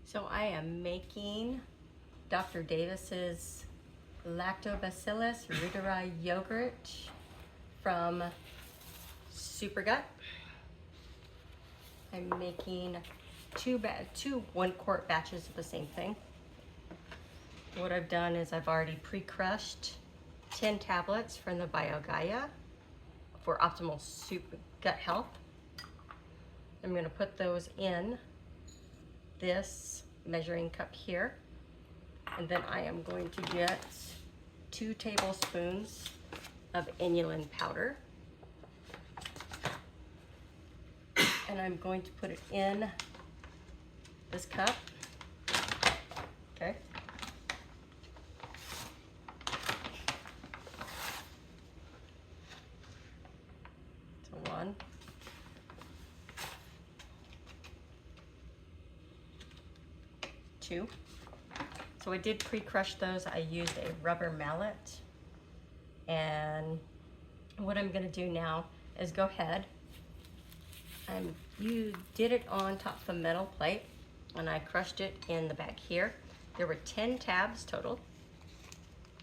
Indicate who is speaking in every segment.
Speaker 1: So I am making Dr. Davis's Lactobacillus Reuteri yogurt from Supergut. I'm making two 1-quart batches of the same thing. What I've done is I've already pre-crushed 10 tablets from the BioGaia for optimal gut health. I'm going to put those in this measuring cup here, and then I am going to get 2 tablespoons of inulin powder, and I'm going to put it in this cup. Okay. So 1. 2. So I did pre-crush those. I used a rubber mallet, and what I'm going to do now is go ahead. You did it on top of a metal plate, and I crushed it in the bag here. There were 10 tabs total.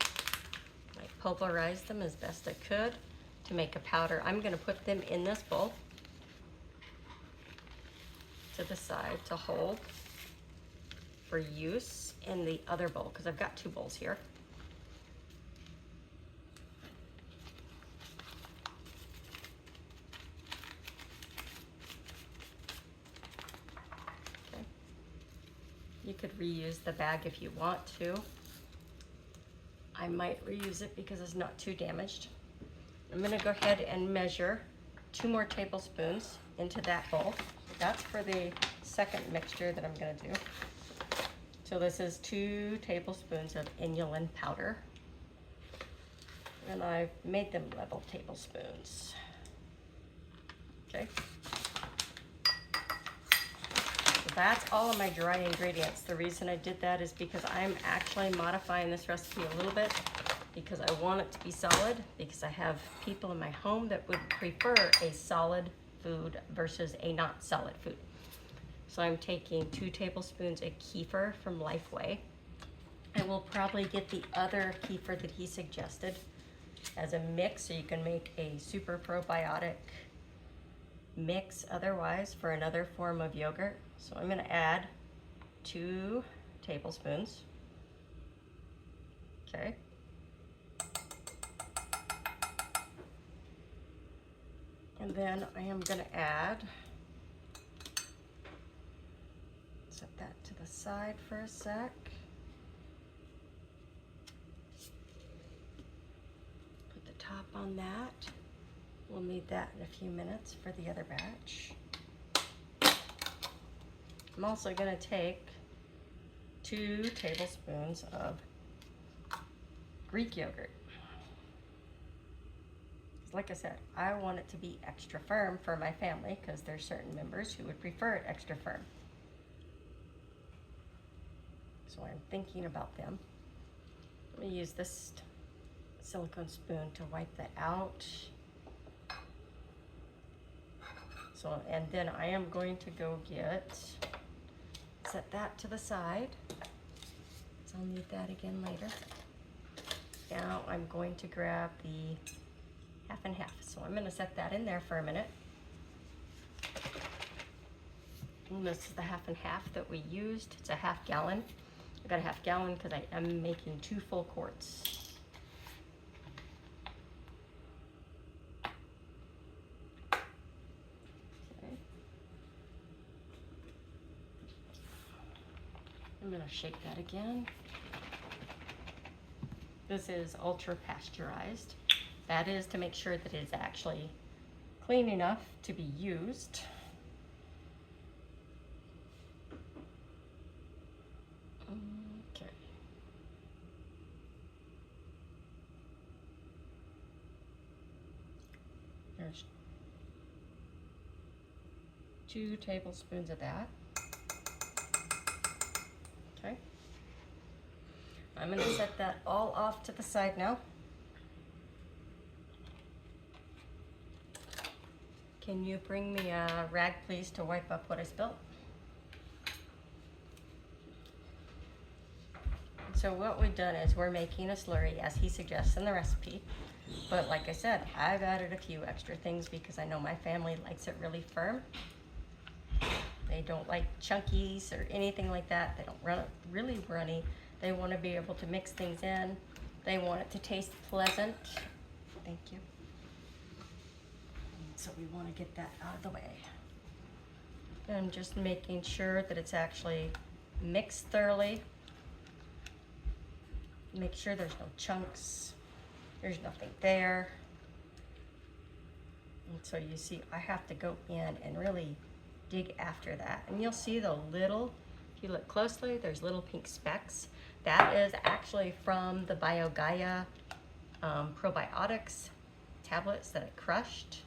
Speaker 1: I pulverized them as best I could to make a powder. I'm going to put them in this bowl to the side to hold for use in the other bowl, because I've got 2 bowls here. Okay. You could reuse the bag if you want to. I might reuse it because it's not too damaged. I'm going to go ahead and measure 2 more tablespoons into that bowl. That's for the second mixture that I'm going to do. So this is 2 tablespoons of inulin powder, and I've made them level tablespoons. Okay. So that's all of my dry ingredients. The reason I did that is because I'm actually modifying this recipe a little bit because I want it to be solid, because I have people in my home that would prefer a solid food versus a not solid food. So I'm taking 2 tablespoons of kefir from Lifeway. I will probably get the other kefir that he suggested as a mix, so you can make a super probiotic mix otherwise for another form of yogurt. So I'm going to add 2 tablespoons. Okay. And then I am going to add, set that to the side for a sec. Put the top on that. We'll need that in a few minutes for the other batch. I'm also going to take 2 tablespoons of Greek yogurt. Like I said, I want it to be extra firm for my family because there's certain members who would prefer it extra firm. So I'm thinking about them. Let me use this silicone spoon to wipe that out. So, and then I am going to go set that to the side. So I'll need that again later. Now I'm going to grab the half and half. So I'm going to set that in there for a minute. And this is the half and half that we used. It's a half gallon. I got a half gallon because I am making 2 full quarts. Okay. I'm going to shake that again. This is ultra pasteurized. That is to make sure that it is actually clean enough to be used. Okay. There's 2 tablespoons of that. Okay. I'm going to set that all off to the side now. Can you bring me a rag, please, to wipe up what I spilled? So what we've done is we're making a slurry as he suggests in the recipe. But like I said, I've added a few extra things because I know my family likes it really firm. They don't like chunkies or anything like that. They don't run it really runny. They want to be able to mix things in. They want it to taste pleasant. Thank you. So we want to get that out of the way. And just making sure that it's actually mixed thoroughly. Make sure there's no chunks. There's nothing there. And so you see, I have to go in and really dig after that. And you'll see the little, if you look closely, there's little pink specks. That is actually from the BioGaia probiotics tablets that I crushed.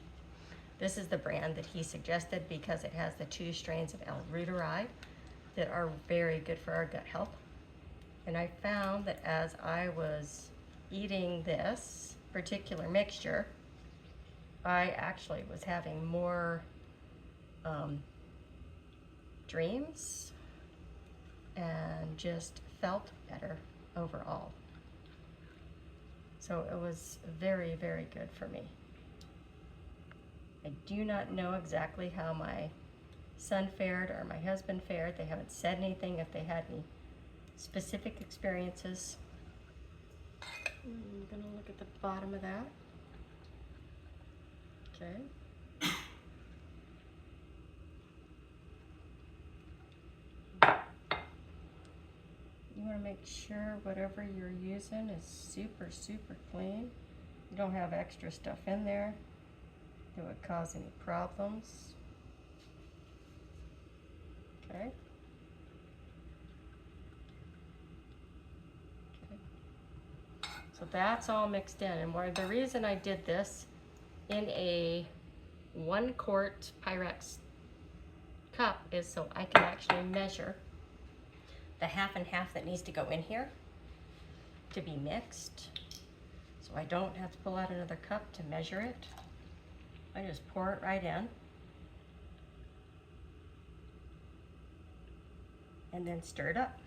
Speaker 1: This is the brand that he suggested because it has the 2 strains of L. reuteri that are very good for our gut health. And I found that as I was eating this particular mixture, I actually was having more dreams and just felt better overall. So it was very, very good for me. I do not know exactly how my son fared or my husband fared. They haven't said anything if they had any specific experiences. I'm gonna look at the bottom of that. Okay. You want to make sure whatever you're using is super, super clean. You don't have extra stuff in there that would cause any problems. Okay. So that's all mixed in. And the reason I did this in a 1 quart Pyrex cup is so I can actually measure the half and half that needs to go in here to be mixed. So I don't have to pull out another cup to measure it. I just pour it right in. And then stir it up.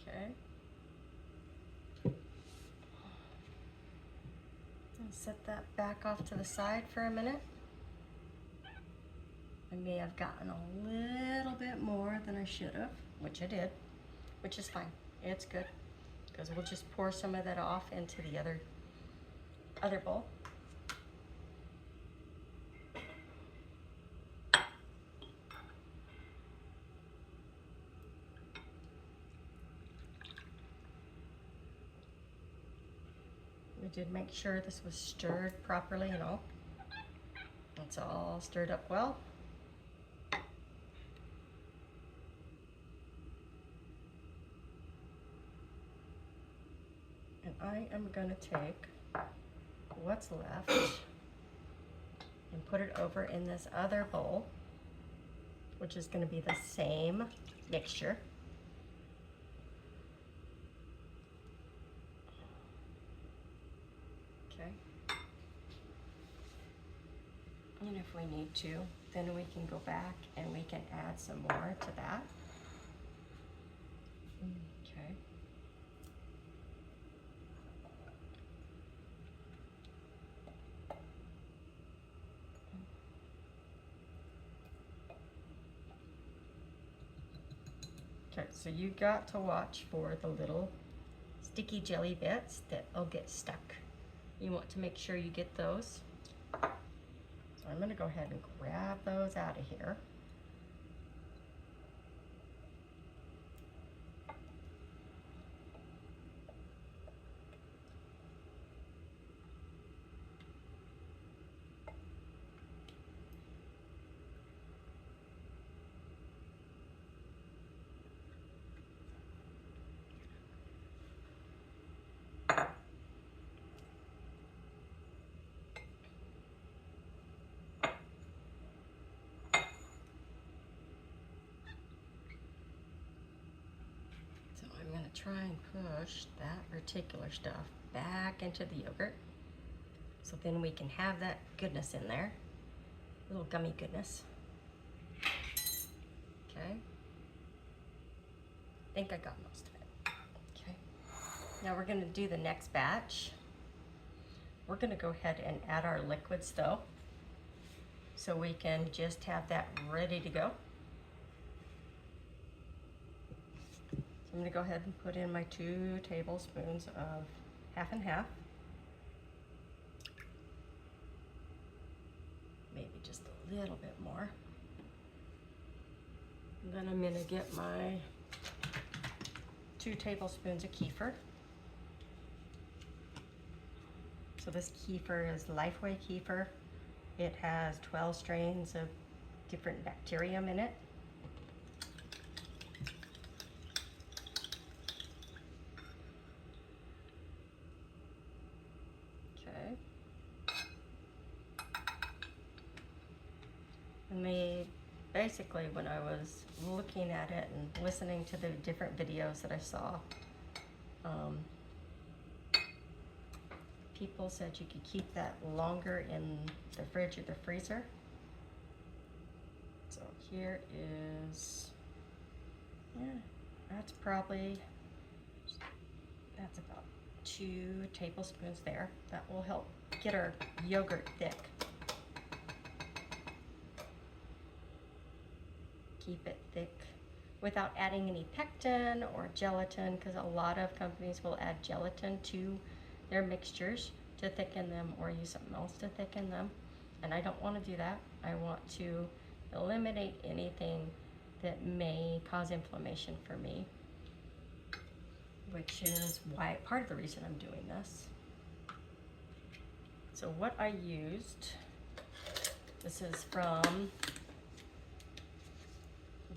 Speaker 1: Okay. And set that back off to the side for a minute. I may have gotten a little bit more than I should have, which I did, which is fine. It's good, because we'll just pour some of that off into the other bowl. We did make sure this was stirred properly and all. It's all stirred up well. And I am going to take what's left and put it over in this other bowl, which is going to be the same mixture. Okay. And if we need to, then we can go back and we can add some more to that. Okay. Okay, so you got to watch for the little sticky jelly bits that'll get stuck. You want to make sure you get those. So I'm going to go ahead and grab those out of here. I'm gonna try and push that reticular stuff back into the yogurt. So then we can have that goodness in there. Little gummy goodness. Okay. I think I got most of it. Okay. Now we're gonna do the next batch. We're gonna go ahead and add our liquids though, so we can just have that ready to go. So I'm gonna go ahead and put in my 2 tablespoons of half and half. Maybe just a little bit more. And then I'm gonna get my 2 tablespoons of kefir. So this kefir is Lifeway kefir. It has 12 strains of different bacterium in it. Okay. And basically when I was looking at it and listening to the different videos that I saw, people said you could keep that longer in the fridge or the freezer. So here is, that's about 2 tablespoons there. That will help get our yogurt thick. Keep it thick without adding any pectin or gelatin, because a lot of companies will add gelatin to their mixtures to thicken them or use something else to thicken them. And I don't want to do that. I want to eliminate anything that may cause inflammation for me, which is why part of the reason I'm doing this. So what I used, this is from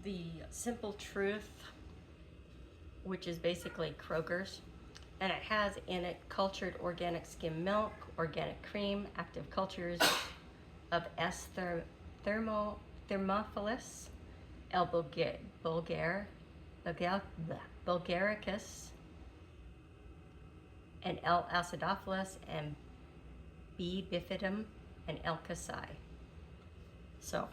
Speaker 1: the Simple Truth, which is basically Kroger's. And it has in it cultured organic skim milk, organic cream, active cultures of S. thermophilus, L. bulgaricus, and L. acidophilus, and B. bifidum, and L. casei. So,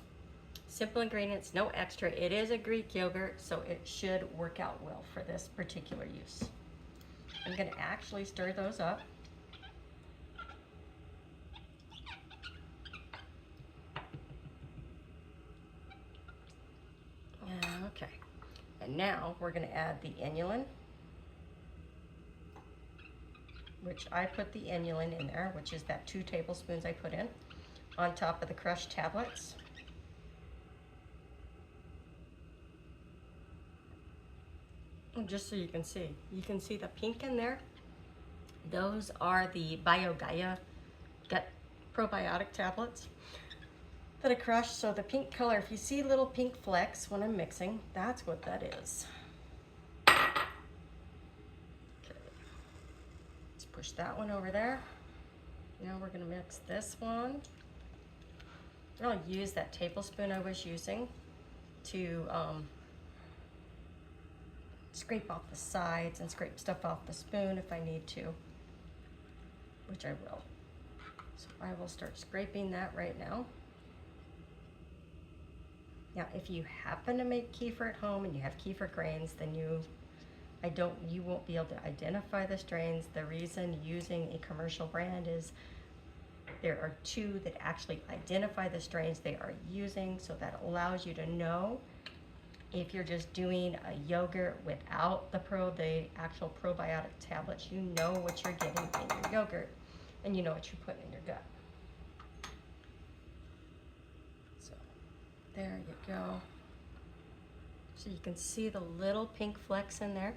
Speaker 1: simple ingredients, no extra. It is a Greek yogurt, so it should work out well for this particular use. I'm going to actually stir those up. Okay, and now we're going to add the inulin, which I put the inulin in there, which is that 2 tablespoons I put in, on top of the crushed tablets. Just so you can see the pink in there. Those are the BioGaia Gut Probiotic tablets that I crushed. So the pink color, if you see little pink flecks when I'm mixing, that's what that is. Okay. Let's push that one over there. Now we're gonna mix this one. I'll use that tablespoon I was using to scrape off the sides and scrape stuff off the spoon if I need to, which I will. So I will start scraping that right now. Now, if you happen to make kefir at home and you have kefir grains, then you won't be able to identify the strains. The reason using a commercial brand is there are 2 that actually identify the strains they are using, so that allows you to know if you're just doing a yogurt without the actual probiotic tablets. You know what you're getting in your yogurt, and you know what you're putting in your gut. So there you go. So you can see the little pink flecks in there.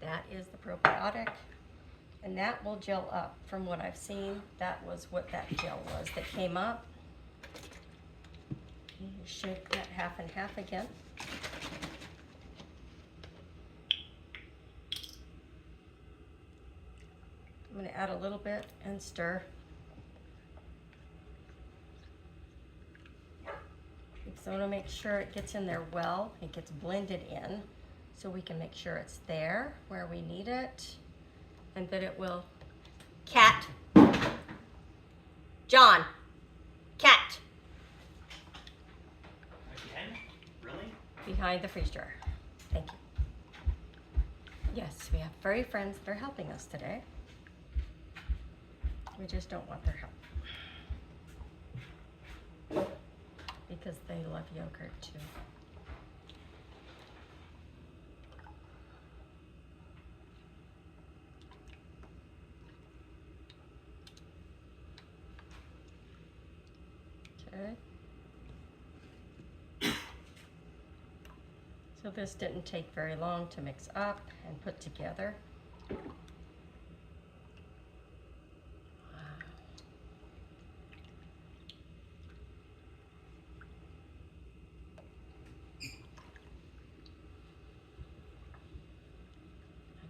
Speaker 1: That is the probiotic, and that will gel up. From what I've seen, that was what that gel was that came up. You shake that half and half again. I'm going to add a little bit and stir. If So I want to make sure it gets in there well, it gets blended in, so we can make sure it's there where we need it, and that it will. Cat. John. Cat.
Speaker 2: Again? Really?
Speaker 1: Behind the freeze dryer. Thank you. Yes, we have furry friends that are helping us today. We just don't want their help. Because they love yogurt too. Okay. So this didn't take very long to mix up and put together.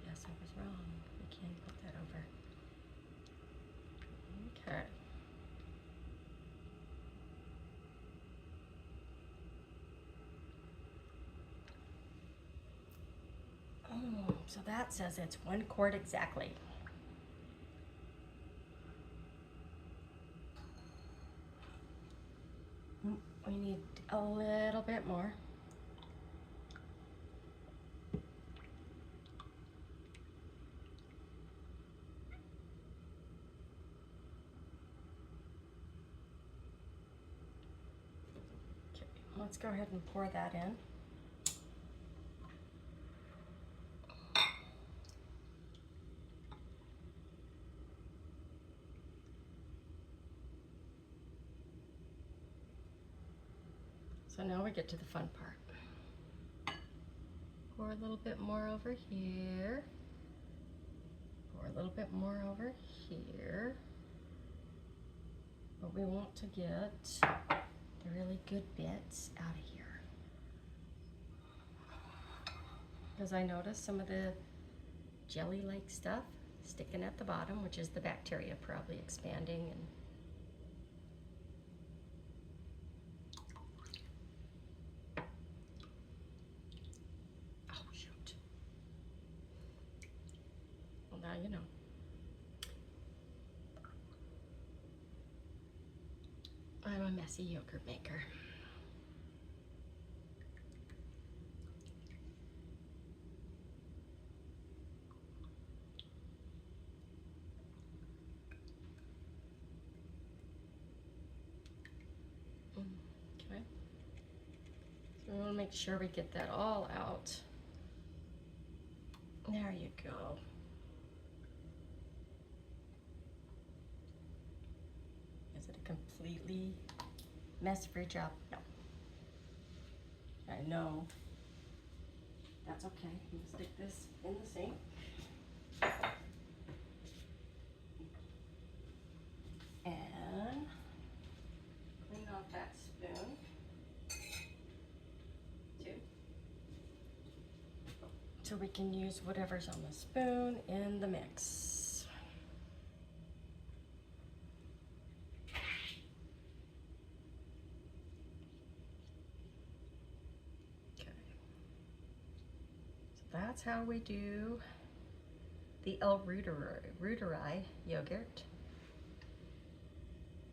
Speaker 1: I was wrong. We can't put that over. Okay. So that says it's 1 quart exactly. We need a little bit more. Let's go ahead and pour that in. So now we get to the fun part. Pour a little bit more over here. Pour a little bit more over here. But we want to get the really good bits out of here. Because I noticed some of the jelly-like stuff sticking at the bottom, which is the bacteria probably expanding. And oh, shoot. Well, now you know. I'm a messy yogurt maker. Okay. So we want to make sure we get that all out. There you go. Is it a completely mess-free job? No. I know. That's okay. We'll stick this in the sink. And clean off that spoon. Too. So we can use whatever's on the spoon in the mix. Okay. So that's how we do the L. Reuteri yogurt.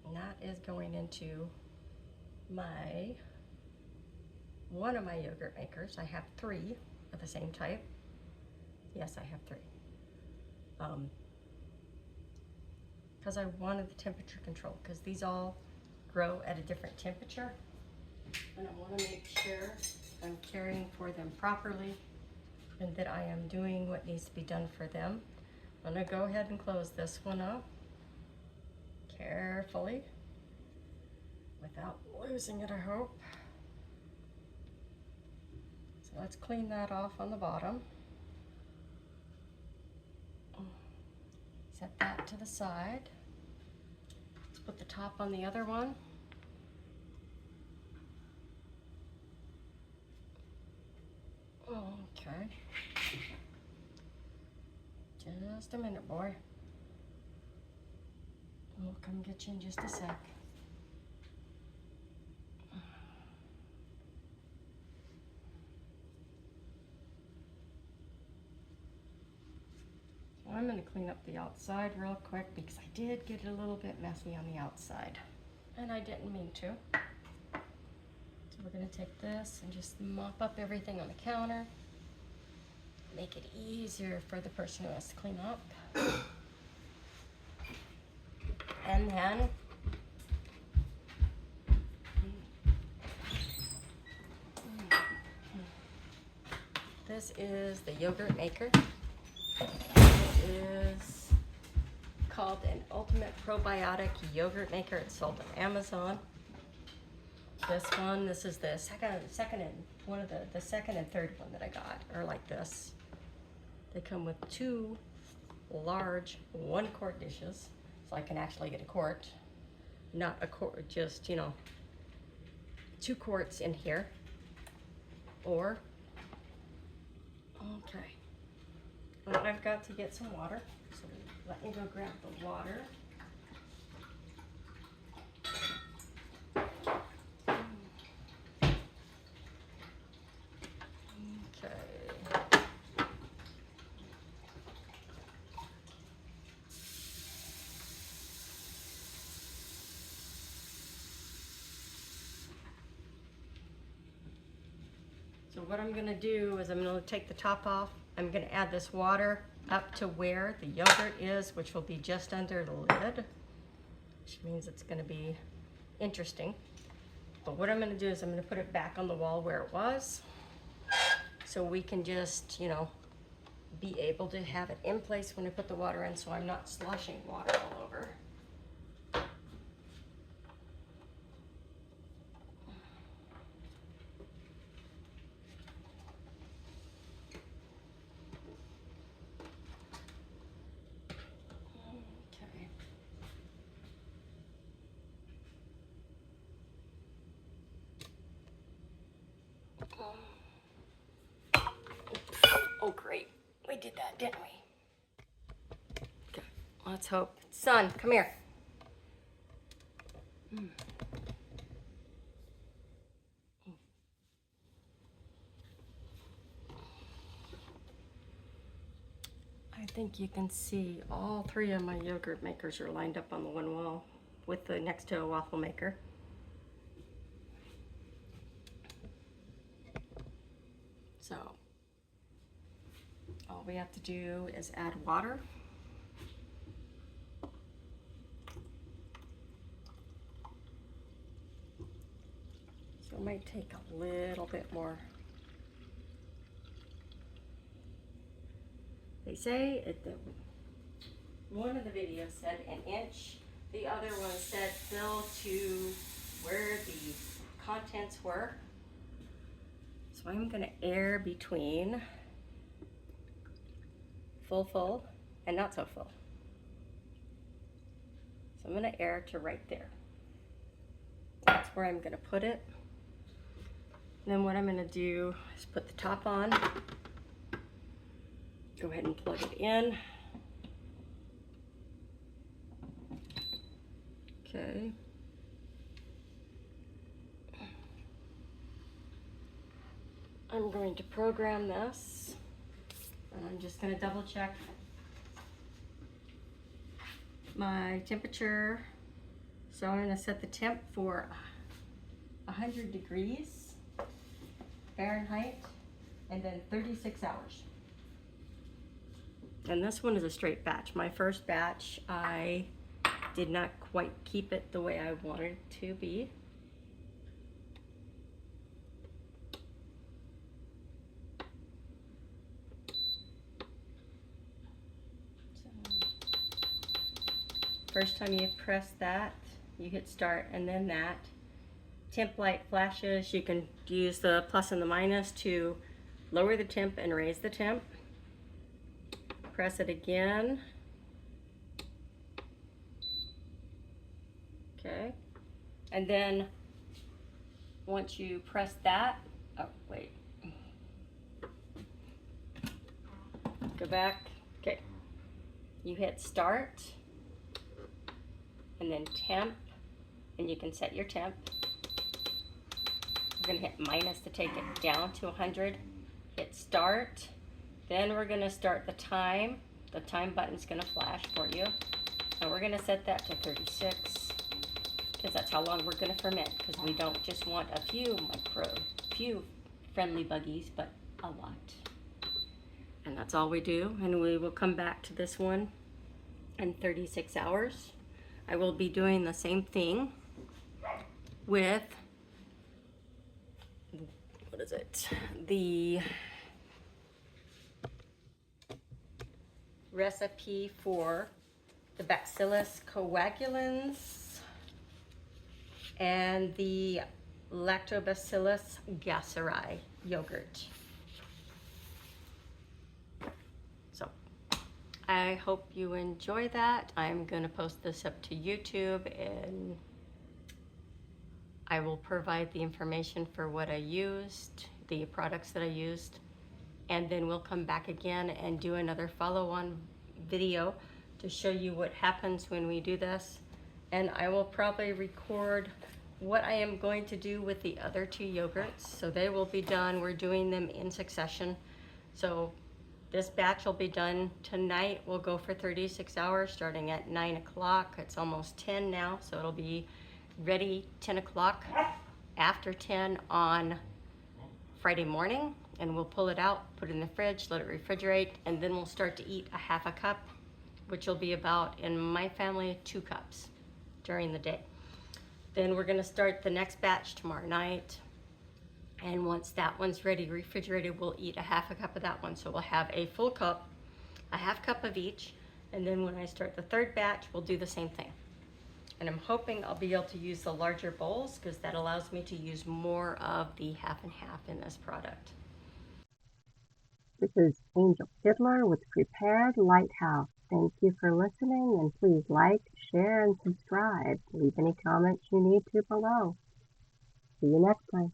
Speaker 1: And that is going into one of my yogurt makers. I have 3 of the same type. Yes, I have 3. Because I wanted the temperature control, because these all grow at a different temperature. And I want to make sure I'm caring for them properly and that I am doing what needs to be done for them. I'm going to go ahead and close this one up carefully without losing it, I hope. So let's clean that off on the bottom. Set that to the side. Let's put the top on the other one. Okay. Just a minute, boy. We'll come get you in just a sec. I'm gonna clean up the outside real quick because I did get it a little bit messy on the outside. And I didn't mean to. So we're gonna take this and just mop up everything on the counter. Make it easier for the person who has to clean up. And then this is the yogurt maker. It is called an Ultimate Probiotic Yogurt Maker. It's sold on Amazon. This is the second and third one that I got are like this. They come with 2 large 1-quart dishes, so I can actually get a quart, not a quart, just 2 quarts in here. Or okay. Well, I've got to get some water, so let me go grab the water. Okay. So what I'm going to do is I'm going to take the top off. I'm going to add this water up to where the yogurt is, which will be just under the lid, which means it's going to be interesting. But what I'm going to do is I'm going to put it back on the wall where it was, so we can just, be able to have it in place when I put the water in, so I'm not sloshing water all over. Oh, great. We did that, didn't we? Okay, let's hope. Son, come here. I think you can see all 3 of my yogurt makers are lined up on the one wall with the next to a waffle maker. So all we have to do is add water. So it might take a little bit more. They say one of the videos said an inch, the other one said fill to where the contents were. So I'm going to air between full and not so full. So I'm going to air to right there. That's where I'm going to put it. And then what I'm going to do is put the top on. Go ahead and plug it in. Okay. I'm going to program this. And I'm just going to double check my temperature. So I'm going to set the temp for 100 degrees Fahrenheit and then 36 hours. And this one is a straight batch. My first batch, I did not quite keep it the way I wanted it to be. First time you press that, you hit start, and then that temp light flashes. You can use the plus and the minus to lower the temp and raise the temp. Press it again. Okay. And then once you press that, oh wait. Go back. Okay. You hit start. And then temp, and you can set your temp. We're going to hit minus to take it down to 100. Hit start. Then we're going to start the time. the time button's gonna flash for you. And we're gonna set that to 36, because that's how long we're gonna ferment, because we don't just want a few friendly buggies, but a lot. And that's all we do, and we will come back to this one in 36 hours. I will be doing the same thing with, what is it? The recipe for the Bacillus coagulans and the Lactobacillus Gastrus yogurt. So I hope you enjoy that. I'm going to post this up to YouTube, and I will provide the information for what I used, the products that I used, and then we'll come back again and do another follow-on video to show you what happens when we do this. And I will probably record what I am going to do with the other two yogurts, so they will be done. We're doing them in succession. So this batch will be done tonight. We'll go for 36 hours starting at 9 o'clock. It's almost 10 now, so it'll be ready 10 o'clock, after 10 on Friday morning, and we'll pull it out, put it in the fridge, let it refrigerate, and then we'll start to eat a half a cup, which will be about, in my family, 2 cups during the day. Then we're gonna start the next batch tomorrow night, and once that one's ready, refrigerated, we'll eat a half a cup of that one. So we'll have a full cup, a half cup of each, and then when I start the third batch, we'll do the same thing. And I'm hoping I'll be able to use the larger bowls, because that allows me to use more of the half and half in this product.
Speaker 3: This is Angel Fiddler with Prepared Lighthouse. Thank you for listening, and please like, share, and subscribe. Leave any comments you need to below. See you next time.